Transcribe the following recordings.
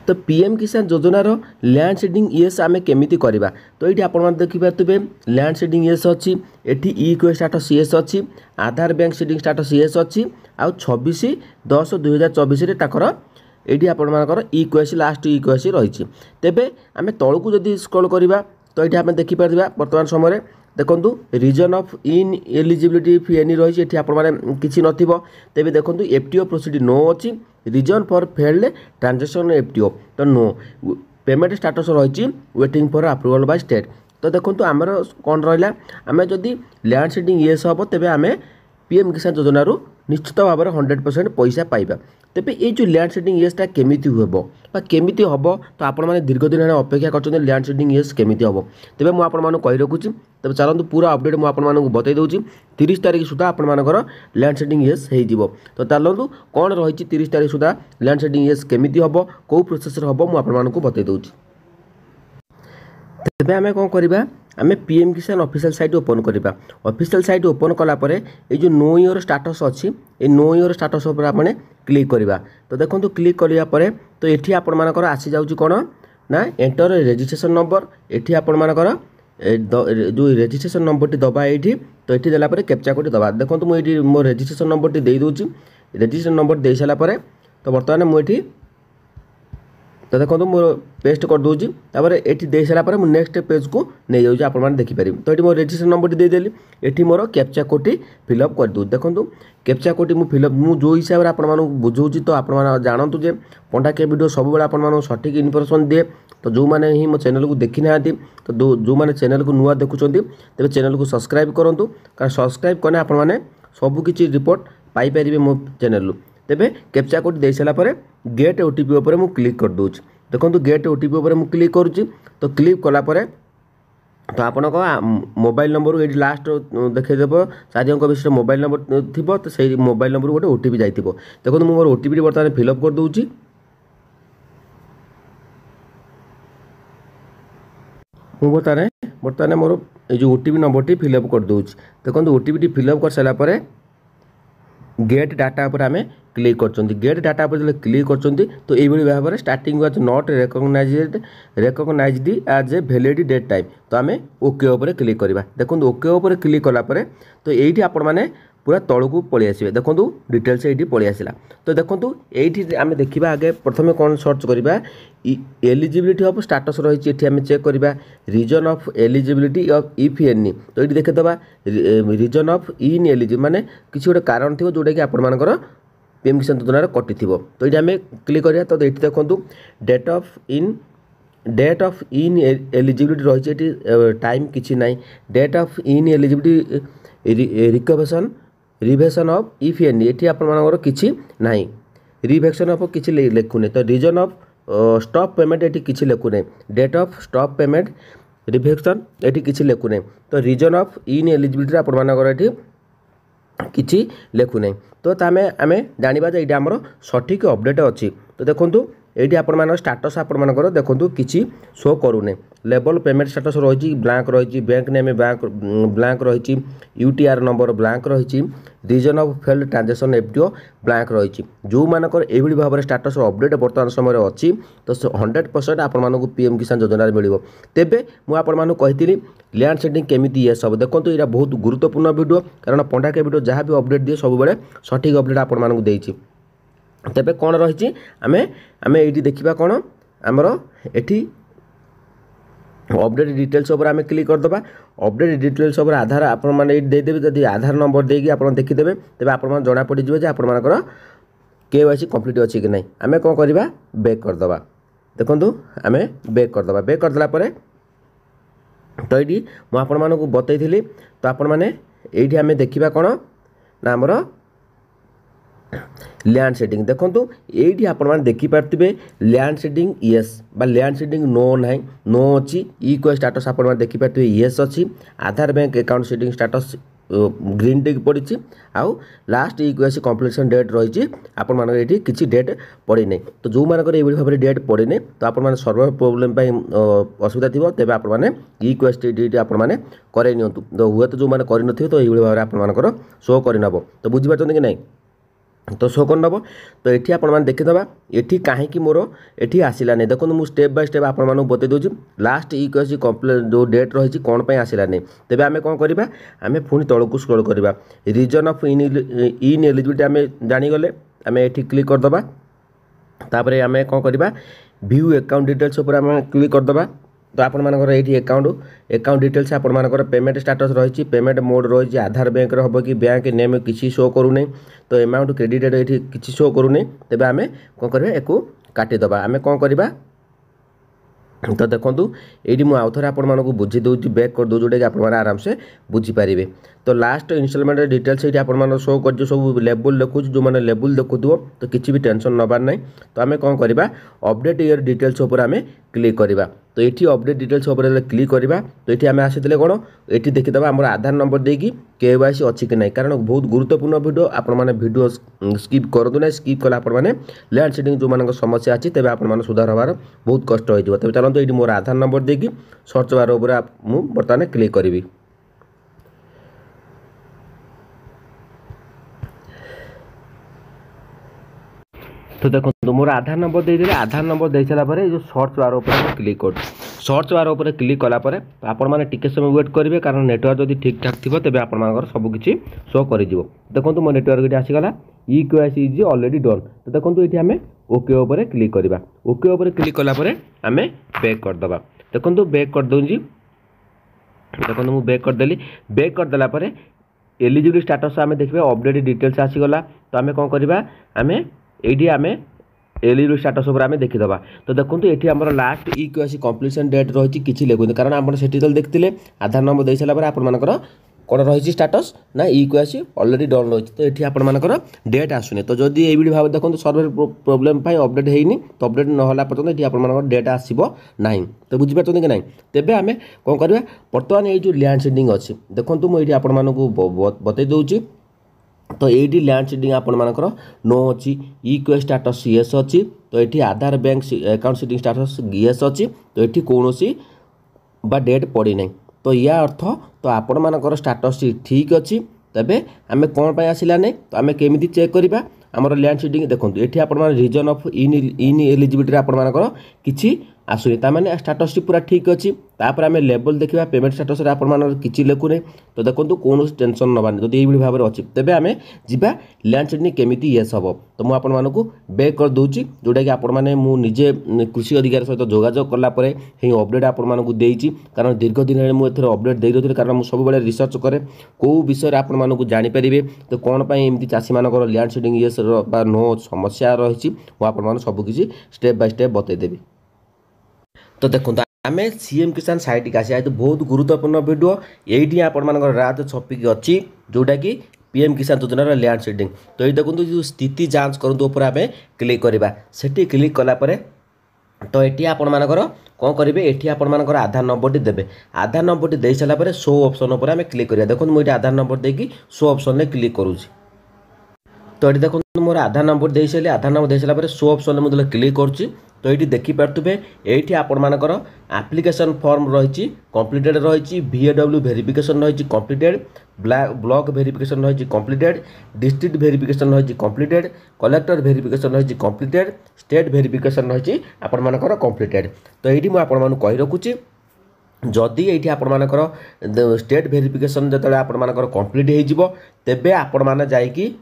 तो पीएम किसान योजनार लैंड सीडिंग येस आम केमी करवा तो ये आप देखिपे लैंड सीडिंग येस अच्छी एटी इक्वे स्टाटस येस अच्छी Aadhaar bank seeding status yes अच्छी आउ 26/10/2024 ये आपर इक्वेसी लास्ट इक्वेसी रही तेबे आम तौक जदि स्क्रॉल करवा तो ये आम देखिपर बर्तमान समय देखो रीजन ऑफ इन एलिजिबिलिटी फी एनी रही है किसी नथिबो तेबे देखो एफटीओ प्रोसीड नो अच्छी reason for failed transaction FTO तो नो पेमेंट स्टाटस रही waiting for approval by state तो देखो आमर कौन रहा आम जदि लैंड सीडिंग येस हम तेबे आम पीएम किसान योजनारू निश्चित भाव में 100% पैसा पाइबा तेबे ये जो लैंड सीडिंग येसटा केमिति हेबो बा केमिति हबो तो आपण माने दीर्घ दिन अपेक्षा करछन लैंड सीडिंग येस केमिति हबो तेबे मु आपण माने कहि रखुची तेबे चलंतु पूरा अपडेट मु आपण माने बतै दउची 30 तारिख सुधा आपण मानकर लैंड सीडिंग येस हेइ जिवो तो चलंतु कोन रहिछि 30 तारिख सुधा लैंड सीडिंग येस केमिति हबो को प्रोसेस हबो मु आपण मानकु बतै दउची तेबे आमे कोन करबा आम पीएम किसान ऑफिशियल साइट ओपन करवा ऑफिशियल साइट ओपन कलापर ये जो नो योर स्टाटस अच्छी ये नो योर स्टाटस उपर आपने क्लिक करवा तो देखो क्लिक करापर तो ये आपण मानकर आसी जाऊँ कौन ना एंटर रजिस्ट्रेशन नंबर ये आपण मानकर जो रजिस्ट्रेशन नंबर टी दबा ये तो ये देलापर कैप्चा कोड दबा देखो मुझे मो रजिस्ट्रेशन नंबर टी दे दूँ रजिस्ट्रेशन नंबर दे सारापर तो बर्तमान मुझे तो देखो मोर पेस्ट कर दूसरी ये दे सारापर मुझे नेक्स्ट पेज को नहीं जाऊँगी आप देखिपारे तो ये मोर रजिस्ट्रेशन नंबर टी देदेली ये मोर कैप्चा कोड फिलअप कर दूँ देखो कैप्चा कोड मुझे फिलअप मुझे जो हिसाब से आपको बुझाऊँ तो आप जानतु जे पंडा के वीडियो सब आप सठिक इनफर्मेशन दिए तो जो मैंने ही मो चैनल को देखी ना तो जो मैंने चैनल को नुआ देखुं तेज चैनल को सब्सक्राइब करूँ कारण सब्सक्राइब कले आपने सबकि रिपोर्ट पाइपर मो चैनल तेबे कैप्चा कोड दे सारापर गेट ओटीपी उपर मु क्लिक कर दूँ देखो गेट ओटीपी उपर मु क्लिक करुच्ची तो क्लिक कलापर तो आपण मोबाइल नंबर ये लास्ट देखदेव 4 अंक विशिष्ट मोबाइल नंबर थी तो सही मोबाइल नंबर गोटे ओटीपी जाइए देखो मुझे मोर ओटीपी बर्तमान फिलअप कर दूँ बर्तमान मोर जो ओटीपी नंबर टी फिलअप कर दूँ देखो ओटीपी फिलअप कर सारापर गेट डाटा पर आम क्लिक कर गेट डाटा पर क्लिक कर तो ये भाव में starting was not recognised as a valid date time तो आम ओके उपर क्लिक करवा देखो ओके उपर क्लिक कलापर तो ये आपण मैंने पूरा तौक पलि आसवे देखो डिटेल्स ये पलि आसला तो देखो ये आम देखा आगे प्रथम कौन सर्च करवा एलिजिबिलिटी ऑफ स्टाटस रही आम चेक करवा reason of eligibility of if any तो ये देखीदा रीजन ऑफ इन एलिजिबल माने किसी गोटे कारण थी जोटा कि आपर पीएम किसान योजन कटि तो ये आम क्लिक करा तो ये देखो डेट ऑफ इन एलिजिबिलिटी रही टाइम किसी ना डेट ऑफ इन एलिजिबिलिटी रिवेशन ऑफ इफ एनी ये आपर किसी ना रिवेक्शन ऑफ किसी लिखुने तो रीजन ऑफ स्टॉप पेमेंट ये किसी लिखुने डेट ऑफ स्टॉप पेमेंट रिवेक्शन ये किसी लिखुने तो रीजन ऑफ इन एलिजिबिलिटी आपर किसी लिखुने तो आम जाना ये आम सठिक अपडेट अच्छी तो देखो ये आपण स्टाटस आपर देखो किसी शो करूने लेवल पेमेंट स्टाटस रही ब्लैंक रही बैंक नेम ब्लैंक रही यूटीआर नंबर ब्लैंक रही reason of failed transaction FTO blank रही जो मानकर ये भाव में स्टाटस अपडेट बर्तमान समय अच्छी तो 100% आपण पीएम किसान योजन मिल तेबे मुझे लैंड सीडिंग केमिति ये सब देखो ये बहुत गुरुत्वपूर्ण वीडियो कारण पंडा के वीडियो जहाँ भी अपडेट दिए सब बड़े सठिक अपडेट आपण देती तेबे कौन रही आम ये देखा कौन आमर एटी अपडेट डिटेल्स उपर आम क्लिक करदे अपडेट डिटेल्स उपर आधार आपदेवे जब आधार नंबर देकी आप देखीदे तेज आप जना पड़े जे आपर केवाईसी कंप्लीट अच्छी कि नहीं आम कौन करवा बैक करदे देखो आम बैक करदे बैक करदेला तो ये मुझे बतई तो आपण मैंने ये आम देखा कौन ना आमर लैंड सीडिंग देखो ये आपण देखिपारे लैंड सीडिंग येस बा लैंड सीडिंग नो ना नो अच्छी इक्वे स्टाटस आप देखिपारे येस अच्छी Aadhaar bank account seeding status green tick पड़ी आउ लास्ट इक्वेसी कंप्लीशन डेट रही आपण ये किसी डेट पड़ी नहीं तो जो मानक ये भाव में डेट पड़ी नहीं तो आप सर्वर प्रोब्लेम असुविधा थी तेज आपने इक्वेसी आपने करे तो हुए तो जो मैंने कर तो ये भाव में आपर शो करनब तो बुझीपार कि नहीं तो शो कर नब तो ये आपण देखीदे ये कहीं मोर ये आसलानी देखो मुझे स्टेप बाय स्टेप आपण बतई दूसरी लास्ट इक्वेसी कम्प्लीट जो डेट रही कौन पर आसलानी तेज आम कौन करवा आम पुणी तौक स्क्रॉल करवा रीजन ऑफ इन एलिजिबिलिटी आम जानीगले आम ये क्लिक करदे तापर आम कौन करवा व्यू अकाउंट डिटेल्स उपर आम क्लिक करदे तो आपर ये अकाउंट डिटेल्स आपर पेमेंट स्टाटस रही पेमेंट मोड रही आधार बैंक हम कि बैंक नेम किसी शो करूना तो अमाउंट क्रेडिटेड ये किसी शो करूना तेज आम कौन करवा एक काटिदे आम कौन करवा तो देखो ये मुझे आउ थे आपको बुझी दूसरी बैक कर दूँ जोटा कि आप आराम से बुझीपारे तो लास्ट इनस्टॉलमेंट डिटेल्स ये आप शो कर सब लेवल देखो जो मैंने लेवल देखुव तो किसी भी टेंशन नबार ना तो आम कौन करवा अपडेट ईयर डिटेल्स उपर आम क्लिक करवा तो ये अपडेट डिटेल्स उपर क्लिक करवा तो ये आम आसी कौन ये देखीदे आम आधार नंबर देकी केवाईसी अच्छी कि ना कारण बहुत गुरुत्वपूर्ण वीडियो आपने वीडियो स्किप करूँ ना स्किप कले आपने लैंड सेटिंग जो मान समस्या अच्छी तेज आप सुधार हबार बहुत कष्ट हो तेज चलते ये मोर आधार नंबर देकी सर्च बार उपर मुझे बर्तमान क्लिक करी तो देखो मोर आधार नंबर दे आधार नंबर दे सारापर जो सर्च बार उपर क्लिक कर सर्च बार उपर क्लिक कलापर आपण मैंने टिके समय वेट करेंगे कारण नेटवर्क जब ठीक ठाक थी तेज आप सबकि शो कर देखो मो नेटवर्क ये आसीगला इक्वेसी इज ऑलरेडी डन तो देखो ये आम ओके उपर क्लिक करवा ओके उपर क्लिक कलापर आम बैक करदे देखो बैक कर दूँगी देखो मुझे बैक करदेली बैक करदेला एलिजिबिलिटी स्टाटस आम देखिए अपडेट डिटेल्स आसीगला तो आम कौन करवा आम ये आम एलिजिबिलिटी स्टाटस उपर आम देखीदे तो देखो ये आम लास्ट इक्वेसी कम्प्लीशन डेट रही किसी लिखुन कारण आप देखते आधार नंबर दे सारापर आपर कौन रही स्टाटस ना इक्वेसी ऑलरेडी डन रही तो ये आपर डेट आसुनी तो जदि ये भाव देखो सर्वर प्रोब्लेम अपडेट होनी तो अपडेट ना पर्यटन ये आपर डेट आसो ना तो बुझीपार कि ना तेज आम कौन करवा बर्तमान ये जो लैंड सेडिंग अच्छी देखो मुझे आपको बतई दूसरी तो ये लैंड सेडिंग आपर नो अच्छी इक्वेसी स्टाटस येस अच्छी तो ये आधार बैंक अकाउंट सेडिंग स्टाटस येस अच्छी तो ये कौन बा डेट पड़ी ना तो या अर्थ तो आपण मानकर स्टाटस ठीक अच्छी तेबे आम कौन पर आसला नहीं तो आम केमी चेक करवा आमर लैंड सेडिंग देखो ये आप रीजन ऑफ इन एलिजिबिलिटी आपर किसी आसुनी ताने स्टाटस पूरा ठीक अच्छी तापर आम लेवल देखा पेमेंट स्टाटस किसी लिखुने तो देखो कौन टेंशन नबानी जब ये भाव में अच्छी तेज आम जा लैंड सेडिंग केमी येस हम तो मुझे बैक कर दूसरी जोटा कि आपने मुझे कृषि अधिकारी सहित जोगाजोग कलापर ही अपडेट आपको देती कारण दीर्घ दिन मुझे अपडेट दे रही कारण मुझे सब रिसर्च करे कौ विषय आपको जानीपारे तो कौन पर एमती चाषी मान लैंड सेडिंग येस नो समस्या रही मुझे सबकि स्टेप बाय स्टेप बतईदेवी तो देखो आम सीएम किसान साइट की आसा तो बहुत गुरुत्वपूर्ण वीडियो ये आपर राज टपिक अच्छी जोटा कि पीएम किसान योजनार लैंड सेडिंग तो ये देखो जो स्थिति जांच करूँ उपर आम क्लिक करवा से क्लिक कलापर तो ये आपर कौन करेंगे ये आपर आधार नंबर देवे आधार नंबर दे सारापर शो ऑप्शन उपर आम क्लिक करवा देखो मुझे आधार नंबर देकी शो ऑप्शन में क्लिक करुँच तो ये देखो मोर आधार नंबर दे सारे आधार नंबर दे सारापर शो ऑप्शन मुझे क्लिक करुँच तो ये देखिपे ये आपर एप्लिकेशन फॉर्म रही कंप्लीटेड रही VAW वेरिफिकेशन रही कंप्लीटेड ब्लॉक वेरिफिकेशन रही कंप्लीटेड डिस्ट्रिक्ट वेरिफिकेशन रही कंप्लीटेड कलेक्टर वेरिफिकेशन रही कंप्लीटेड स्टेट वेरिफिकेशन रही आपर कंप्लीटेड तो ये मुझे आपको कही रखुची जदि ये आपर स्टेट वेरिफिकेशन जो आपर कंप्लीट हो तेबे आपण मैंने जाइकी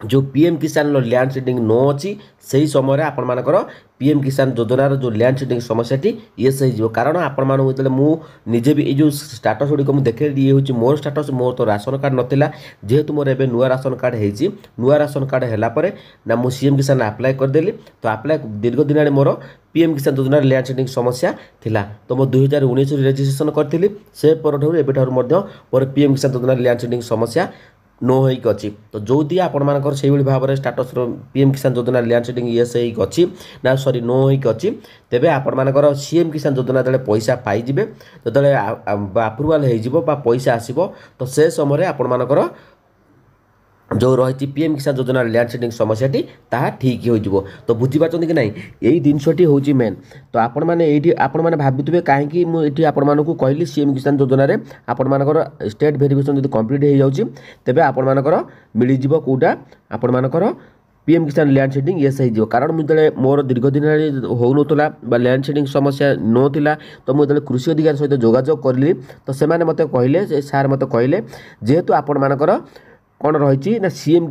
जो पीएम किसान लैंड सेडिंग नो अच्छी से समय आपर पीएम किसान योजनार जो लैंड सेडिंग समस्याटी येस हो कारण आपण मुझे भी जो स्टाटस गुड़िक मुझे देखे ये हूँ मोर स्टाटस मोर तो राशन कार्ड नाला जेहेतु मोर एवं नुआ राशन कार्ड होती नुआ राशन कार्ड है ना मुझे सीएम किसान आप्लाय करदेली तो आप्लाय दीर्घ दिन मोर पीएम किसान योजनार लैंड सेडिंग समस्या थिला तो मो 2019 रेजिस्ट्रेशन करी से एबेठार मोर पीएम किसान योजनार लैंड सेडिंग समस्या नो होइक अच्छी तो जो दी आपर से भाव में स्टाटस पीएम किसान योजना लैंड सेडिंग येस होइक अच्छी ना सॉरी नो होइक अच्छी तेबे आपर सीएम किसान योजना जो पैसा पाइबे जो अप्रूवाल हो पैसा आसो तो से समय आपर जो रही पीएम किसान योजना लैंड सेडिंग समस्याटी ताहा ठीक हो तो बुझीपार कि नहीं यही जिनसटी हूँ मेन तो आपण मैंने आपण मैंने भावुवे कहीं मुझे आपण मानक कहली सीएम किसान योजना आपण मानकर स्टेट वेरिफिकेशन जो कंप्लीट हो जाऊँगी तेज आपण मानकर मिल कौटा आपण मानकर पीएम किसान लैंड सेडिंग येस हो कारण मुझे मोर दीर्घ दिन होना लैंड सेडिंग समस्या नोला तो मुझे कृषि अधिकारी सहित जोगाजोग करी तो से मत कहले सार मत कहले जेहेतु आपण मानकर कौन रही ना सीएम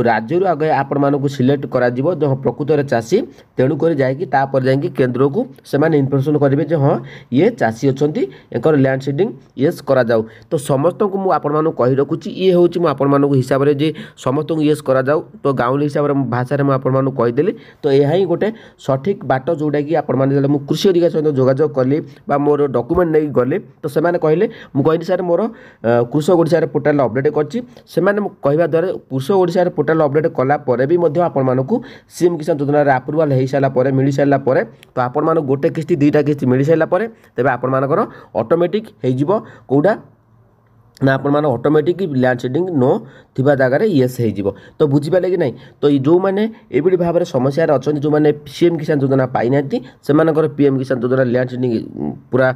राज्य आगे आपण मानक सिलेक्ट कर प्रकृत में चाषी तेणुक जापर जा केन्द्र को से इनफर्मेशन करेंगे हाँ ये चाषी अच्छा एक लैंड सेडिंग येस करा जाऊ तो समस्त को मुझे कही रखुची ये हूँ मुझे हिसाब से समस्त को येस करा जाऊ तो गाँवली हिसाब से भाषा मुझे कहीदेली तो यह ही गोटे सठिक बाट जोटा कि आपण कृषि अधिकारी सहित जोगाजोग कली मोर डॉक्यूमेंट नहीं गली तो से कहले मुझे सर मोर कृषक ओडिशा पोर्टाल अपडेट कर कहवा द्वारा कृषक ओडिशा पोर्टाल अपडेट कलापर भी आपण सीएम किसान योजना अप्रूवाल हो सारापर मिल सारापर तो आपण मान गोटे किस्ती दुईटा किस्ती मिल सारापर तेज आपण मानकर ऑटोमेटिक हो कौटा ना आपण मान ऑटोमेटिक लैंड सेडिंग नो थिबा जगह येस हो तो बुझीपारे कि नहीं तो जो मैंने ये भाव में समस्या अच्छा जो मैंने सीएम किसान योजना पाई ना से पीएम किसान योजना लैंड सेडिंग पूरा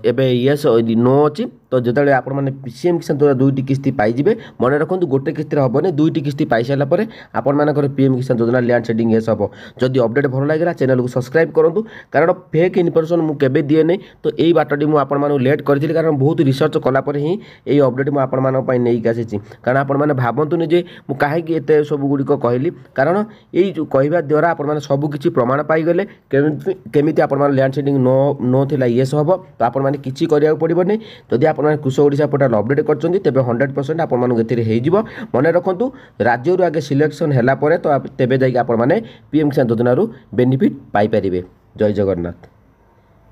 एवं येस नो अच्छी तो जो आप सीएम किसान योजना दुईटी किस्ती पाइबे मन रखु गोटे किस्ती हेनी दुईटी किस्ती पाई सारापर आपण मानकर पीएम किसान योजना लैंड सेडिंग येस हम जदि अपडेट भल लगे चैनल को सब्सक्राइब करूँ कारण फेक इनफर्मेशन मुझे दिए नहीं तो यही बाटटी मुझे लेट करी कारण बहुत रिसर्च कलापर ही यही अपडेट मुझे आसी कारण आपण मैंने भावतुनि जे कहीं एत सब गुड़िक कहली कारण यही कहवा द्वारा आपण सबकि प्रमाण पाईगले केमी आपण लैंड सेडिंग नो थिला येस हम तो आपण मैंने किसी करा पड़ोनी जदि आप कृषक ओडिशा पोर्टाल अपडेट कर 100% आप मन रखु राज्य आगे सिलेक्शन है तो तेज जा पीएम किसान योजना बेनिफिट पाई पारे। जय जगन्नाथ।